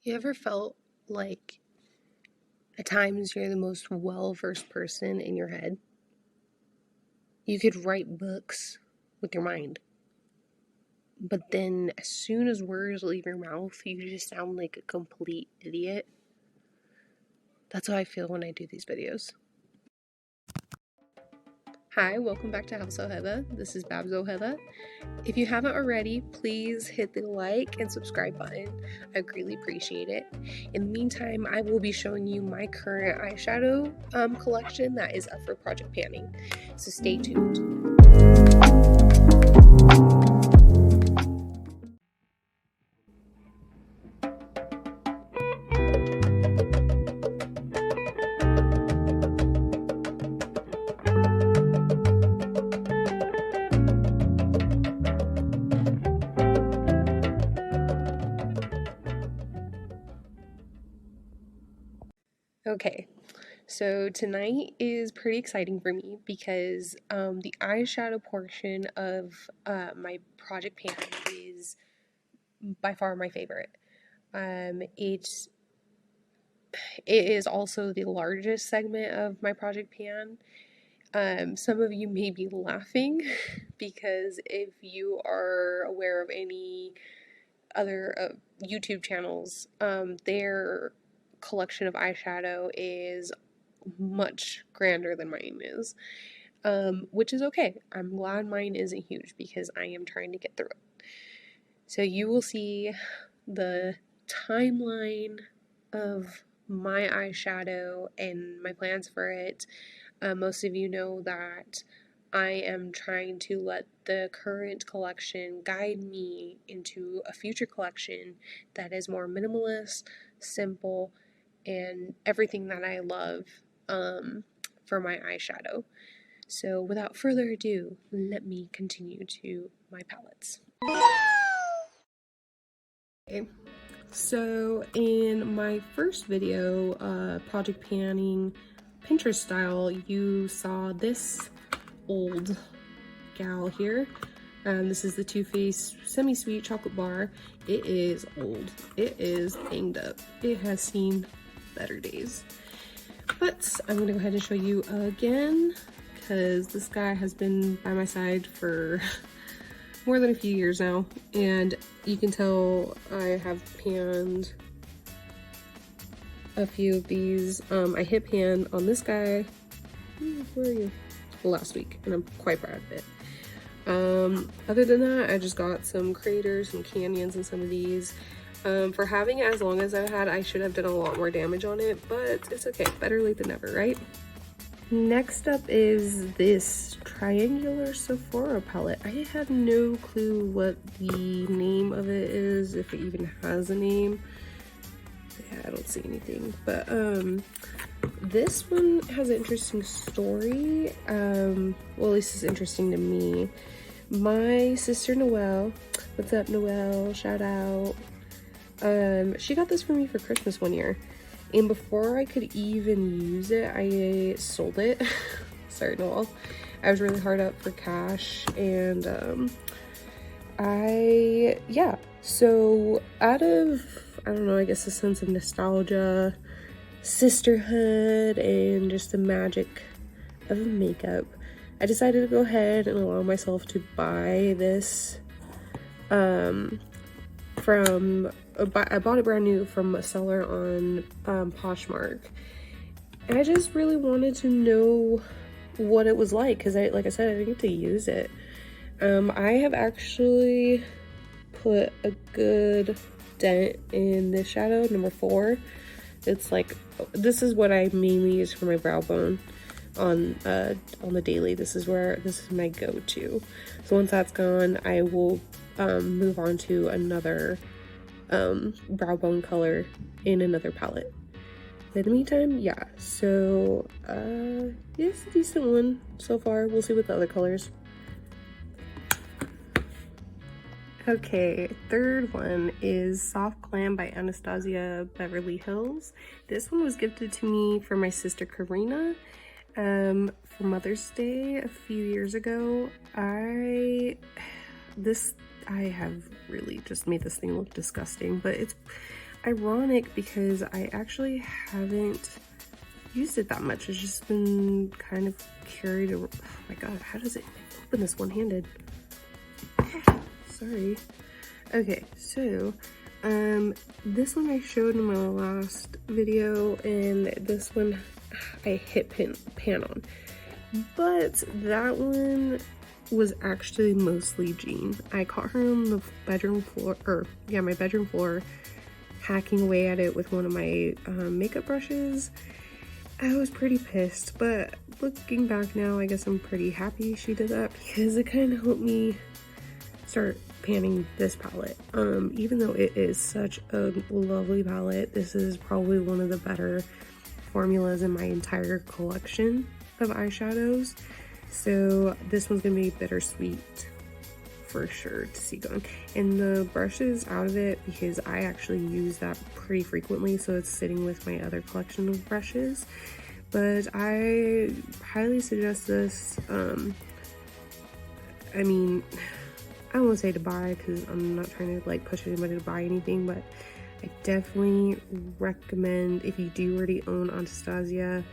You ever felt like at times you're the most well-versed person in your head? You could write books with your mind, but then as soon as words leave your mouth, you just sound like a complete idiot. That's how I feel when I do these videos. Hi, welcome back to House Oheba. This is Babs Oheba. If you haven't already, please hit the like and subscribe button. I greatly appreciate it. In the meantime, I will be showing you my current eyeshadow collection that is up for project panning. So stay tuned. Okay, so tonight is pretty exciting for me because the eyeshadow portion of my project pan is by far my favorite. It is also the largest segment of my project pan. Some of you may be laughing because if you are aware of any other YouTube channels, their collection of eyeshadow is much grander than mine is, which is okay. I'm glad mine isn't huge because I am trying to get through it. So you will see the timeline of my eyeshadow and my plans for it. Most of you know that I am trying to let the current collection guide me into a future collection that is more minimalist, simple, and everything that I love for my eyeshadow. So without further ado, let me continue to my palettes. Okay. So in my first video, project panning Pinterest style, you saw this old gal here. This is the Too Faced Semi-Sweet Chocolate Bar. It is old. It is banged up. It has seen better days. But I'm going to go ahead and show you again because this guy has been by my side for more than a few years now, and you can tell I have panned a few of these. I hit pan on this guy, where are you? Last week, and I'm quite proud of it. Other than that, I just got some craters, some canyons, and some of these. For having it as long as I've had, I should have done a lot more damage on it, but it's okay. Better late than never, right? Next up is this triangular Sephora palette. I have no clue what the name of it is, if it even has a name. Yeah, I don't see anything, but this one has an interesting story. Well, at least it's interesting to me. My sister Noelle, what's up Noelle, shout out. She got this for me for Christmas one year. And before I could even use it, I sold it. Sorry, Noel. I was really hard up for cash, and so out of, I don't know, I guess a sense of nostalgia, sisterhood, and just the magic of makeup, I decided to go ahead and allow myself to buy this I bought it brand new from a seller on Poshmark. And I just really wanted to know what it was like because like I said, I didn't get to use it. I have actually put a good dent in this shadow, number 4. It's like, this is what I mainly use for my brow bone on the daily. This is my go-to. So once that's gone, I will move on to another brow bone color in another palette. In the meantime, yeah, so it's a decent one so far. We'll see with the other colors. Okay, third one is Soft Glam by Anastasia Beverly Hills. This one was gifted to me from my sister Karina for Mother's Day a few years ago. I have really just made this thing look disgusting, but ironic because I actually haven't used it that much. It's just been kind of carried around. Oh my god, how does it open this one-handed? Sorry. Okay, so this one I showed in my last video, and this one I hit pan on, but that one was actually mostly Jean. I caught her on the bedroom floor, or yeah, my bedroom floor, hacking away at it with one of my makeup brushes. I was pretty pissed, but looking back now, I guess I'm pretty happy she did that because it kind of helped me start panning this palette. Even though it is such a lovely palette, this is probably one of the better formulas in my entire collection of eyeshadows. So this one's gonna be bittersweet for sure to see going. And the brush is out of it because I actually use that pretty frequently, so it's sitting with my other collection of brushes. But I highly suggest this. I mean, I won't say to buy because I'm not trying to like push anybody to buy anything, but I definitely recommend, if you do already own Anastasia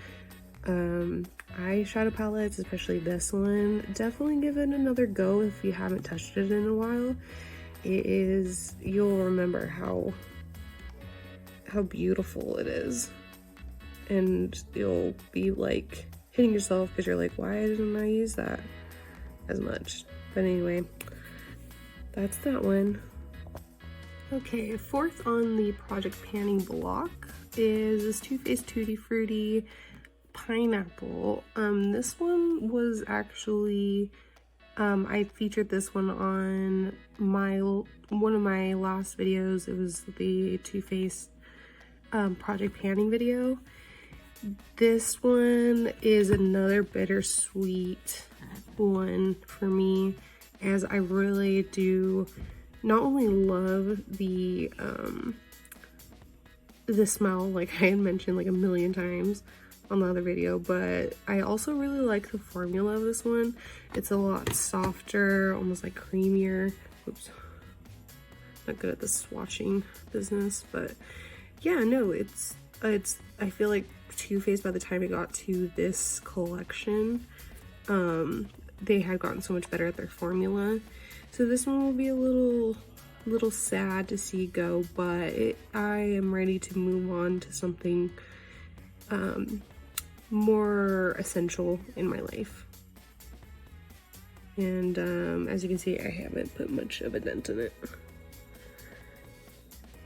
eyeshadow palettes, especially this one, definitely give it another go if you haven't touched it in a while. It is, you'll remember how beautiful it is, and you'll be like hitting yourself because you're like, why didn't I use that as much? But anyway, that's that one. Okay, fourth on the project panning block is this Too Faced Tutti Frutti Pineapple. This one was actually, I featured this one on one of my last videos. It was the Too Faced project panning video. This one is another bittersweet one for me, as I really do not only love the smell, like I had mentioned like a million times on the other video, but I also really like the formula of this one. It's a lot softer, almost like creamier. Oops, not good at the swatching business, but yeah, no, it's I feel like Too Faced, by the time it got to this collection, they had gotten so much better at their formula. So this one will be a little sad to see go, but I am ready to move on to something more essential in my life. And as you can see, I haven't put much of a dent in it.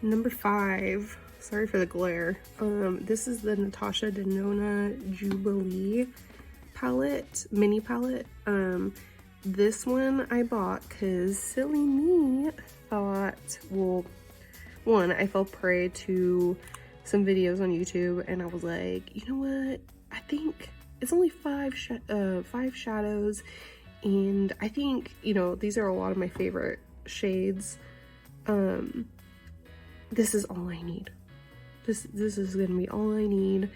Number 5, sorry for the glare. This is the Natasha Denona Jubilee palette, mini palette. This one I bought because silly me thought, well, one, I fell prey to some videos on YouTube and I was like, you know what, I think it's only 5 shadows, and I think, you know, these are a lot of my favorite shades. This is all I need. This is gonna be all I need.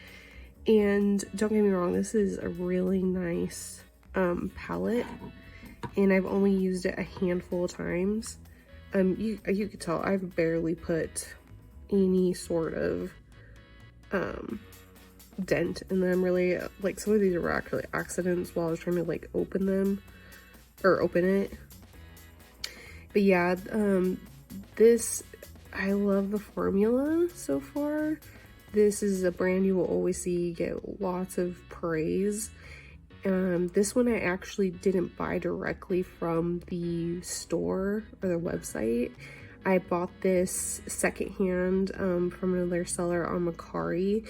And don't get me wrong, this is a really nice palette, and I've only used it a handful of times. You could tell I've barely put any sort of dent in them, really. Like, some of these were actually accidents while I was trying to like open it. But yeah, this, I love the formula so far. This is a brand you will always see get lots of praise. This one I actually didn't buy directly from the store or the website. I bought this secondhand from another seller on Mercari.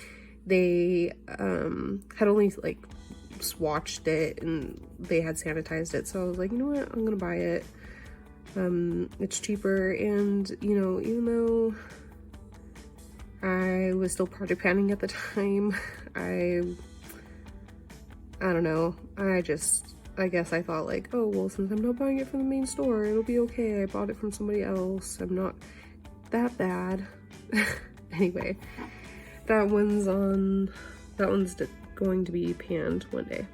They had only like swatched it and they had sanitized it, so I was like, you know what, I'm gonna buy it. It's cheaper, and you know, even though I was still project panning at the time, I don't know, I guess I thought like, oh well, since I'm not buying it from the main store, it'll be okay, I bought it from somebody else, I'm not that bad. Anyway, that one's going to be panned one day.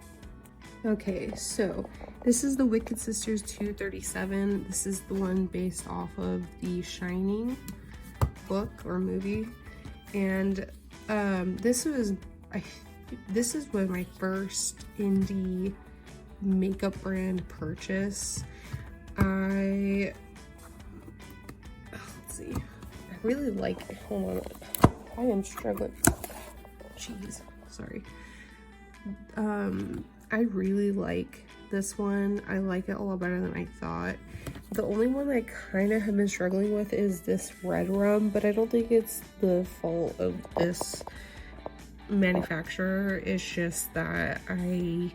Okay, so this is the Wicked Sisters 237. This is the one based off of The Shining. book or movie, and this is my first indie makeup brand purchase. Let's see, I really like, hold on, I am struggling. Jeez, sorry. I really like this one. I like it a lot better than I thought. The only one I kind of have been struggling with is this red rum, but I don't think it's the fault of this manufacturer. It's just that I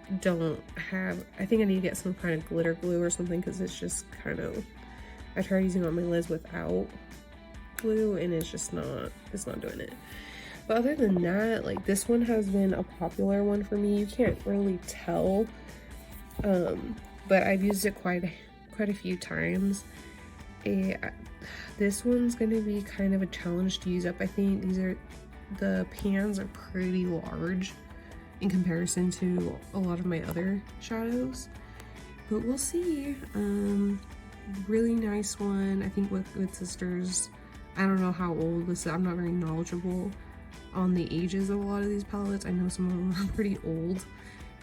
think I need to get some kind of glitter glue or something, because it's just kind of, I tried using it on my lids without glue and it's not doing it. But other than that, like, this one has been a popular one for me. You can't really tell, but I've used it quite a few times. This one's gonna be kind of a challenge to use up. I think the pans are pretty large in comparison to a lot of my other shadows, but we'll see. Really nice one. I think with Sisters, I don't know how old this is. I'm not very knowledgeable on the ages of a lot of these palettes. I know some of them are pretty old,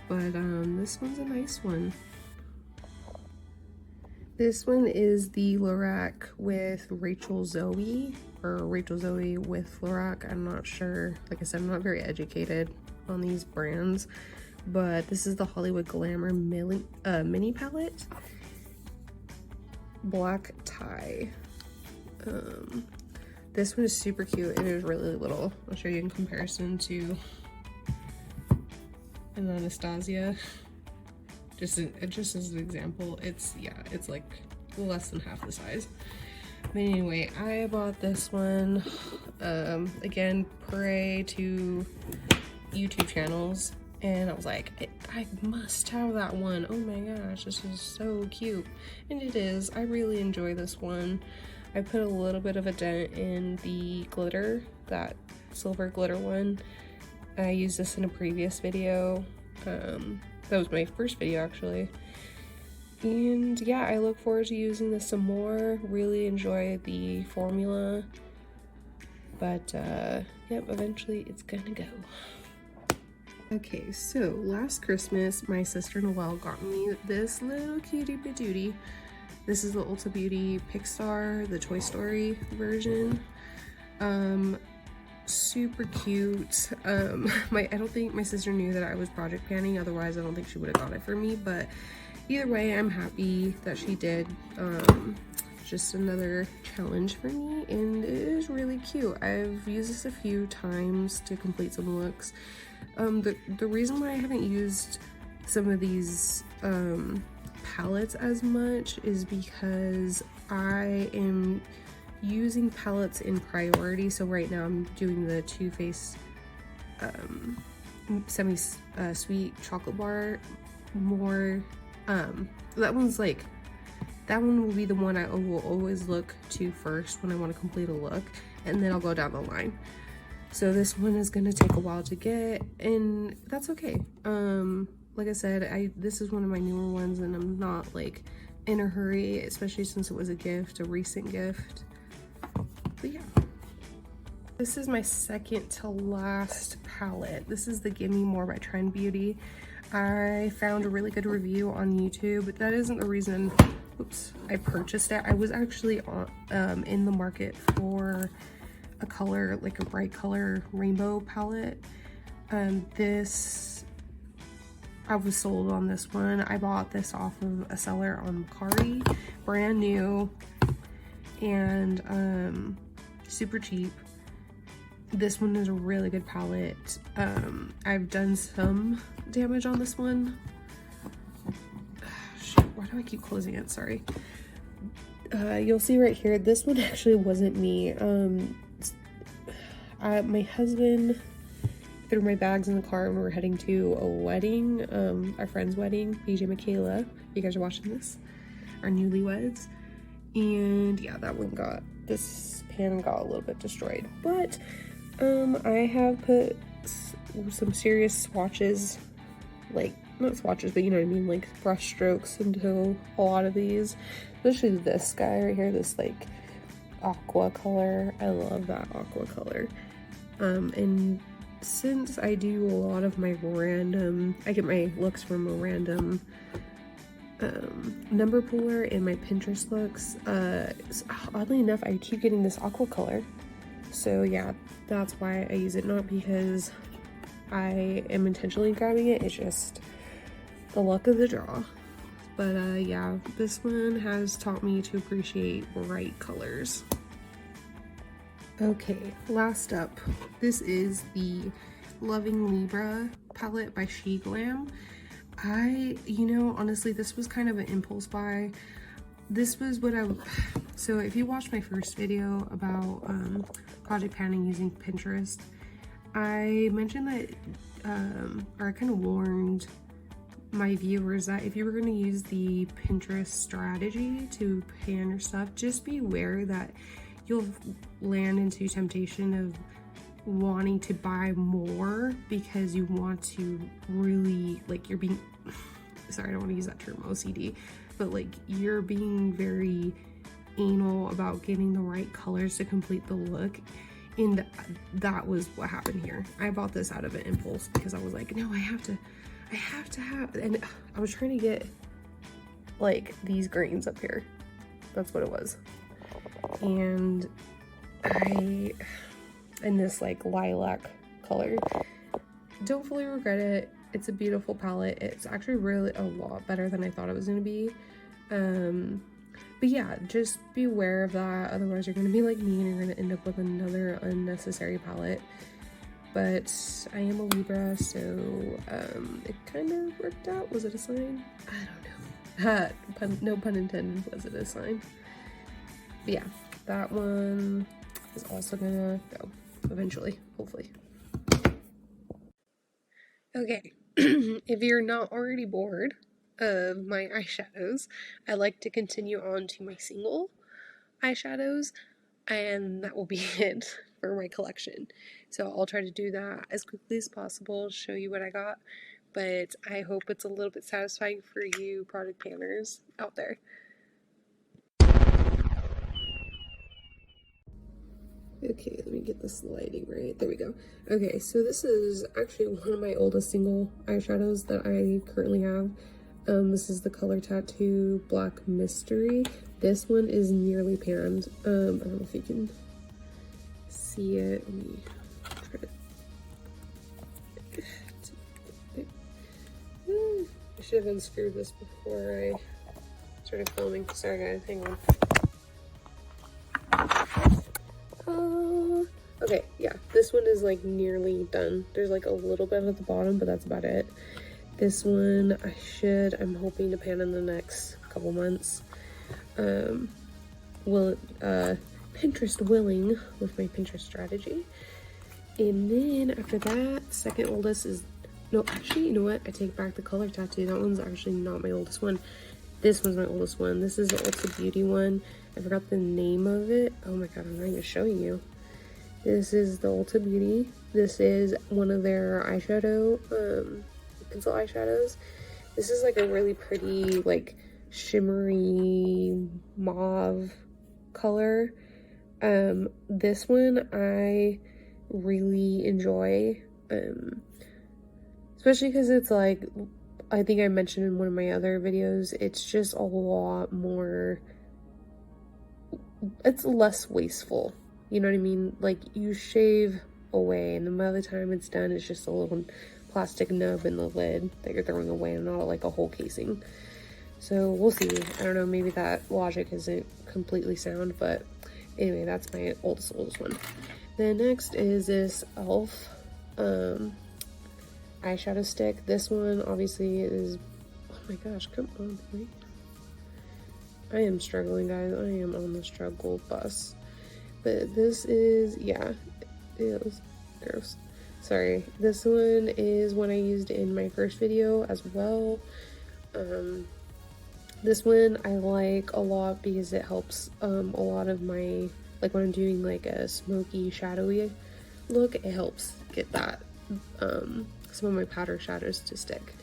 but this one's a nice one. This one is the Lorac with Rachel Zoe, or Rachel Zoe with Lorac. I'm not sure. Like I said, I'm not very educated on these brands, but this is the Hollywood Glamour mini palette. Black tie. This one is super cute. It is really little. I'll show you in comparison to an Anastasia. Just as an example, it's like less than half the size. But anyway, I bought this one. Again, pray to YouTube channels, and I was like, I must have that one. Oh my gosh, this is so cute. And it is. I really enjoy this one. I put a little bit of a dent in the glitter, that silver glitter one. I used this in a previous video. That was my first video, actually. And yeah, I look forward to using this some more. Really enjoy the formula. But yep, eventually it's gonna go. Okay, so last Christmas, my sister Noelle got me this little cutie patootie. This is the Ulta Beauty Pixar, the Toy Story version. Super cute. I don't think my sister knew that I was project panning, otherwise I don't think she would have got it for me, but either way, I'm happy that she did. Just another challenge for me, and it is really cute. I've used this a few times to complete some looks. The reason why I haven't used some of these palettes as much is because I am using palettes in priority. So right now I'm doing the Too Faced semi sweet chocolate bar more. That one will be the one I will always look to first when I want to complete a look, and then I'll go down the line. So this one is going to take a while to get, and that's okay. Like I said, this is one of my newer ones, and I'm not like in a hurry, especially since it was a recent gift. But yeah. This is my second to last palette. This is the Gimme More by Trend Beauty. I found a really good review on YouTube, but that isn't the reason, oops, I purchased it. I was actually in the market for a color, like a bright color rainbow palette. I was sold on this one. I bought this off of a seller on Mercari, brand new, and super cheap. This one is a really good palette. I've done some damage on this one. Shit, why do I keep closing it? Sorry. You'll see right here, this one actually wasn't me. My husband threw my bags in the car and we were heading to a wedding, our friend's wedding, BJ Michaela, if you guys are watching this, our newlyweds. And yeah, this pan got a little bit destroyed, but I have put some serious swatches, like, not swatches, but you know what I mean, like brush strokes into a lot of these, especially this guy right here, this like aqua color. I love that aqua color. And since I do a lot of my random, I get my looks from a random number puller in my Pinterest looks, oddly enough, I keep getting this aqua color. So yeah, that's why I use it, not because I am intentionally grabbing it, it's just the luck of the draw. But yeah, this one has taught me to appreciate bright colors. Okay, last up, this is the Loving Libra palette by She Glam. You know, honestly, this was kind of an impulse buy. This was what so if you watched my first video about project panning using Pinterest, I mentioned that, or I kind of warned my viewers that if you were going to use the Pinterest strategy to pan your stuff, just be aware that you'll land into temptation of wanting to buy more because you want to really, like, you're being, sorry, I don't want to use that term, OCD, but like you're being very anal about getting the right colors to complete the look. And that was what happened here. I bought this out of an impulse because I was like, no, I have to have, and I was trying to get like these greens up here. That's what it was. And in this like lilac color. Don't fully regret it. It's a beautiful palette. It's actually really a lot better than I thought it was going to be. But yeah, just be aware of that. Otherwise you're going to be like me and you're going to end up with another unnecessary palette. But I am a Libra, so it kind of worked out. Was it a sign? I don't know. No pun intended. Was it a sign? But yeah, that one is also gonna go eventually, hopefully. Okay, if you're not already bored of my eyeshadows, I like to continue on to my single eyeshadows, and that will be it for my collection. So I'll try to do that as quickly as possible, show you what I got, but I hope it's a little bit satisfying for you product panners out there. Okay, let me get this lighting right. There we go. Okay, so this is actually one of my oldest single eyeshadows that I currently have. This is the Color Tattoo Black Mystery. This one is nearly panned. I don't know if you can see it. Let me try to... I should have unscrewed this before I started filming. Sorry guys, hang on. Okay, yeah, this one is like nearly done. There's like a little bit at the bottom, but that's about it. This one I'm hoping to pan in the next couple months. Pinterest willing with my Pinterest strategy. And then after that, second oldest is, no, actually, you know what? I take back the Color Tattoo. That one's actually not my oldest one. This one's my oldest one. This is the Ulta Beauty one. I forgot the name of it. Oh my god, I'm not even showing you. This is the Ulta Beauty. This is one of their eyeshadow, pencil eyeshadows. This is like a really pretty, like, shimmery mauve color. This one I really enjoy, especially because it's like, I think I mentioned in one of my other videos, it's just a lot more, it's less wasteful. You know what I mean? Like, you shave away, and then by the time it's done, it's just a little plastic nub in the lid that you're throwing away, and not like a whole casing. So we'll see. I don't know, maybe that logic isn't completely sound, but anyway, that's my oldest one. Then next is this e.l.f. eyeshadow stick. This one obviously is, oh my gosh, come on, please. I am struggling, guys. I am on the struggle bus. But this is, yeah, it was gross. Sorry. This one is one I used in my first video as well. This one I like a lot because it helps a lot of my, like when I'm doing like a smoky, shadowy look, it helps get that, some of my powder shadows to stick.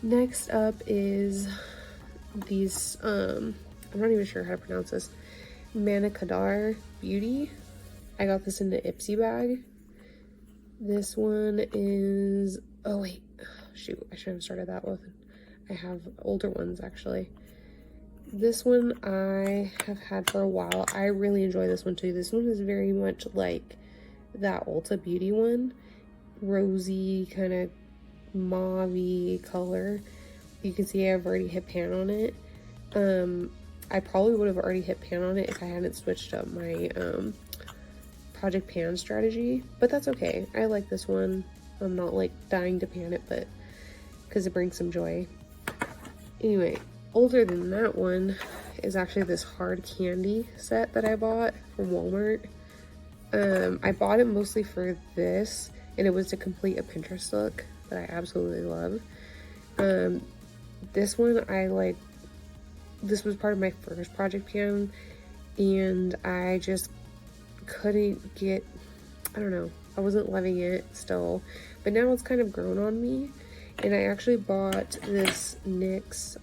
Next up is these, I'm not even sure how to pronounce this. Manicadar Beauty. I got this in the Ipsy bag. This one is, oh wait, shoot, I should have started that with, I have older ones actually. This one I have had for a while. I really enjoy this one too. This one is very much like that Ulta Beauty one. Rosy, kind of mauve-y color. You can see I've already hit pan on it. I probably would have already hit pan on it if I hadn't switched up my project pan strategy, but that's okay. I like this one. I'm not like dying to pan it, but because it brings some joy. Anyway, older than that one is actually this hard candy set that I bought from Walmart. I bought it mostly for this, and it was to complete a Pinterest look that I absolutely love. This one this was part of my first project pan, and I just couldn't get, I don't know, I wasn't loving it still, but now it's kind of grown on me. And I actually bought this NYX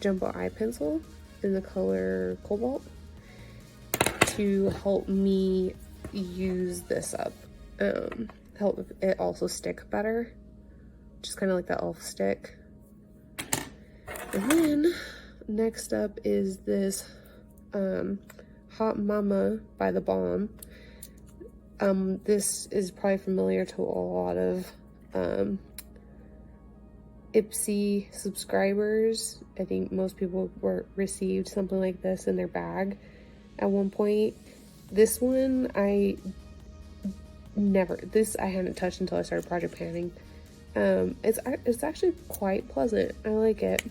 jumbo eye pencil in the color Cobalt to help me use this up, help it also stick better, just kind of like that elf stick. And then next up is this Hot Mama by The Balm. This is probably familiar to a lot of Ipsy subscribers. I think most people received something like this in their bag at one point. This one I hadn't touched until I started project panning. It's actually quite pleasant. I like it,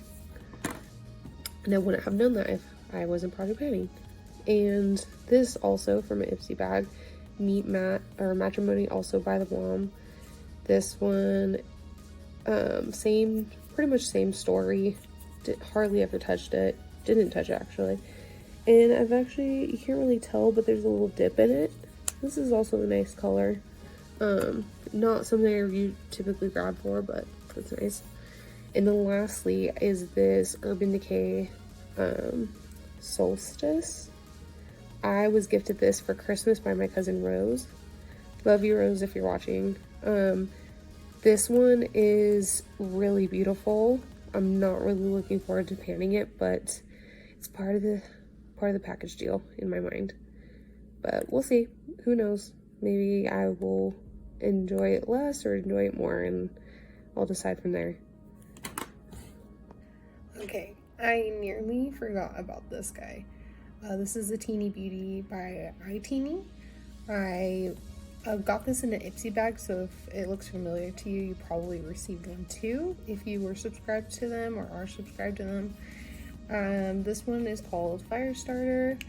and I wouldn't have done that if I wasn't project panning. And this also from an Ipsy bag, Meet Matte or Matrimony, also by The Balm. This one, pretty much same story. Hardly ever touched it. Didn't touch it actually. And you can't really tell, but there's a little dip in it. This is also a nice color. Not something I typically grab for, but it's nice. And then lastly is this Urban Decay Solstice. I was gifted this for Christmas by my cousin Rose. Love you, Rose, if you're watching. This one is really beautiful. I'm not really looking forward to panning it, but it's part of the package deal in my mind. But we'll see. Who knows? Maybe I will enjoy it less or enjoy it more, and I'll decide from there. Okay, I nearly forgot about this guy. This is the Teeny Beauty by iTeeny. I got this in an Ipsy bag, so if it looks familiar to you, you probably received one too if you were subscribed to them or are subscribed to them. This one is called Firestarter.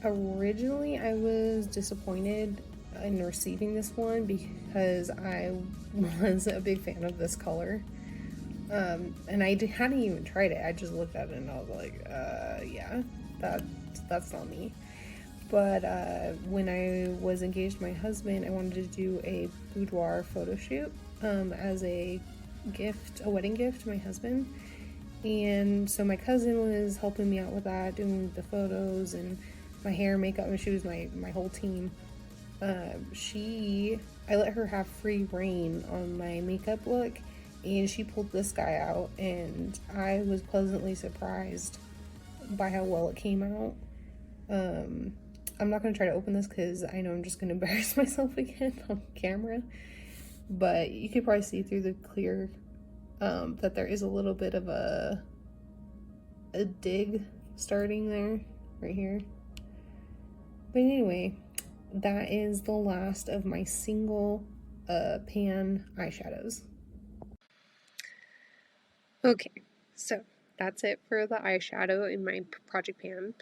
Originally, I was disappointed in receiving this one because I was a big fan of this color. And I hadn't even tried it. I just looked at it and I was like, yeah, that's not me. But when I was engaged to my husband, I wanted to do a boudoir photo shoot as a wedding gift to my husband. And so my cousin was helping me out with that, doing the photos and my hair, makeup, and she was my whole team. I let her have free reign on my makeup look, and she pulled this guy out, and I was pleasantly surprised by how well it came out. I'm not going to try to open this because I know I'm just going to embarrass myself again on camera, but you could probably see through the clear that there is a little bit of a dig starting there, right here. But anyway, that is the last of my single pan eyeshadows. Okay, so that's it for the eyeshadow in my project pan.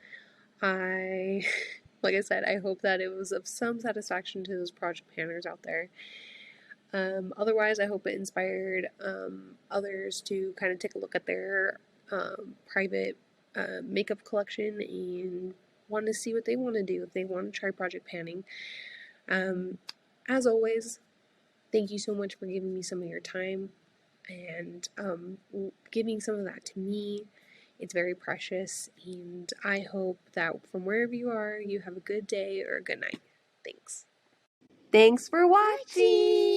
Like I said, I hope that it was of some satisfaction to those project panners out there. Otherwise, I hope it inspired others to kind of take a look at their private makeup collection and want to see what they want to do if they want to try project panning. As always, thank you so much for giving me some of your time and giving some of that to me. It's very precious, and I hope that from wherever you are, you have a good day or a good night. Thanks. Thanks for watching!